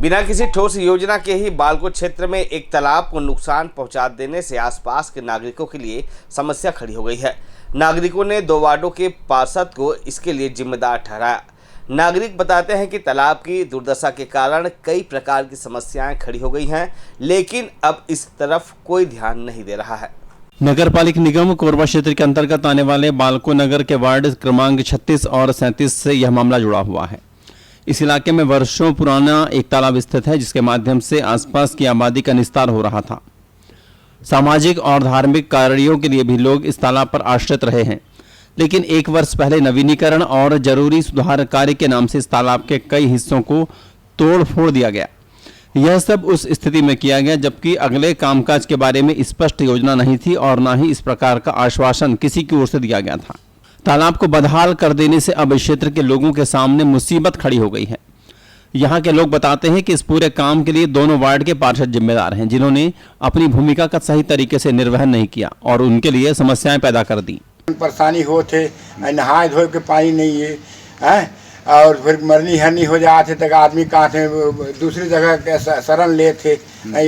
बिना किसी ठोस योजना के ही बालको क्षेत्र में एक तालाब को नुकसान पहुंचा देने से आसपास के नागरिकों के लिए समस्या खड़ी हो गई है। नागरिकों ने 2 वार्डों के पार्षद को इसके लिए जिम्मेदार ठहराया। नागरिक बताते हैं कि तालाब की दुर्दशा के कारण कई प्रकार की समस्याएं खड़ी हो गई हैं, लेकिन अब इस तरफ कोई ध्यान नहीं दे रहा है। नगर पालिक निगम कोरबा क्षेत्र के अंतर्गत आने वाले बालको नगर के वार्ड क्रमांक 36 और 37 से यह मामला जुड़ा हुआ है। इस इलाके में वर्षों पुराना एक तालाब स्थित है, जिसके माध्यम से आसपास की आबादी का निस्तार हो रहा था। सामाजिक और धार्मिक कार्यों के लिए भी लोग इस तालाब पर आश्रित रहे हैं, लेकिन 1 वर्ष पहले नवीनीकरण और जरूरी सुधार कार्य के नाम से इस तालाब के कई हिस्सों को तोड़ फोड़ दिया गया। यह सब उस स्थिति में किया गया जबकि अगले कामकाज के बारे में स्पष्ट योजना नहीं थी और न ही इस प्रकार का आश्वासन किसी की ओर से दिया गया था। तालाब को बदहाल कर देने से अब क्षेत्र के लोगों के सामने मुसीबत खड़ी हो गई है। यहाँ के लोग बताते हैं कि इस पूरे काम के लिए दोनों वार्ड के पार्षद जिम्मेदार हैं, जिन्होंने अपनी भूमिका का सही तरीके से निर्वहन नहीं किया और उनके लिए समस्याएं पैदा कर दी। परेशानी हो थे, नहाए धोए के पानी नहीं है, और फिर मरनी हरनी हो जाते तक आदमी कहाँ थे दूसरी जगह के शरण ले थे।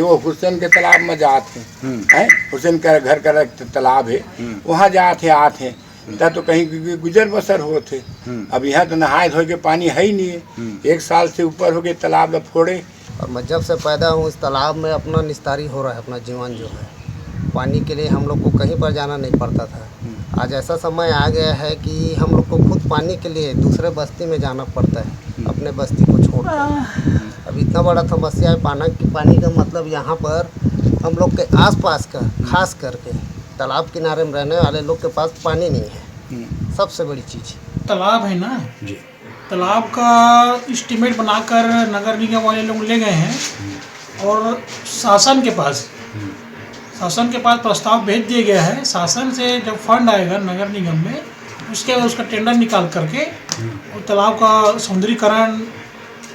वो हुसैन के तालाब में जाते हैं, हुसैन का घर का तालाब है, वहाँ जाते आते तब तो कहीं गुजर बसर होते। अब यहाँ तो नहाए धोए के पानी है ही नहीं है। 1 साल से ऊपर हो गए तालाब फोड़े। और मैं जब से पैदा हूँ इस तालाब में अपना निस्तारी हो रहा है। अपना जीवन जो है पानी के लिए हम लोग को कहीं पर जाना नहीं पड़ता था। आज ऐसा समय आ गया है कि हम लोग को खुद पानी के लिए दूसरे बस्ती में जाना पड़ता है, अपने बस्ती को छोड़कर। अब इतना बड़ा समस्या है पानी का मतलब यहाँ पर हम लोग के आसपास का खास करके तालाब किनारे में रहने वाले लोग के पास पानी नहीं है। सबसे बड़ी चीज़ तालाब है ना जी, तालाब का एस्टीमेट बनाकर नगर निगम वाले लोग ले गए हैं और शासन के पास प्रस्ताव भेज दिया गया है। शासन से जब फंड आएगा नगर निगम में, उसका टेंडर निकाल करके तालाब का सौंदर्यीकरण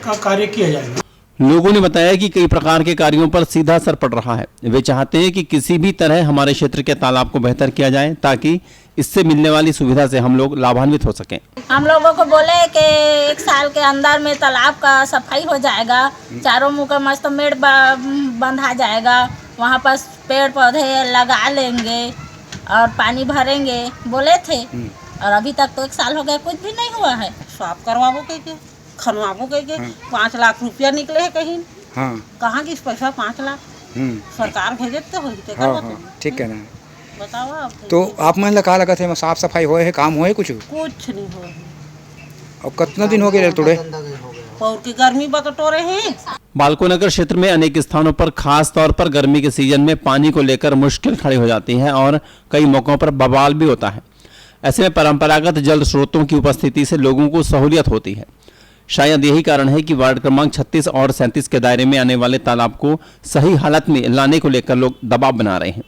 का कार्य किया जाएगा। लोगों ने बताया कि कई प्रकार के कार्यों पर सीधा असर पड़ रहा है। वे चाहते हैं कि किसी भी तरह हमारे क्षेत्र के तालाब को बेहतर किया जाए ताकि इससे मिलने वाली सुविधा से हम लोग लाभान्वित हो सकें। हम लोगों को बोले कि 1 साल के अंदर में तालाब का सफाई हो जाएगा, चारों मुँह का मस्त मेड़ बंधा जाएगा, वहाँ पर पेड़ पौधे लगा लेंगे और पानी भरेंगे बोले थे। और अभी तक तो 1 साल हो गया, कुछ भी नहीं हुआ है। साफ करवाबो के खनवाबो के 5 लाख रुपया निकले है कहीं। कहाँ की पैसा 5 लाख सरकार भेजे तो हो। ठीक है ना, बताओ आप। तो आप मन लगा लगा थे साफ सफाई होए है, काम होए कुछ नहीं हो। और कितना दिन हो गए तोड़े और की गर्मी बकटोरे हैं। बालको नगर क्षेत्र में अनेक स्थानों पर खास तौर पर गर्मी के सीजन में पानी को लेकर मुश्किल खड़ी हो जाती है और कई मौकों पर बवाल भी होता है। ऐसे में परंपरागत जल स्रोतों की उपस्थिति से लोगों को सहूलियत होती है। शायद यही कारण है कि वार्ड क्रमांक 36 और 37 के दायरे में आने वाले तालाब को सही हालत में लाने को लेकर लोग दबाव बना रहे हैं।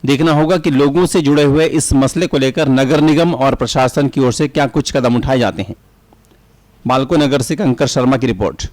देखना होगा कि लोगों से जुड़े हुए इस मसले को लेकर नगर निगम और प्रशासन की ओर से क्या कुछ कदम उठाए जाते हैं। बालको नगर से कंकर शर्मा की रिपोर्ट।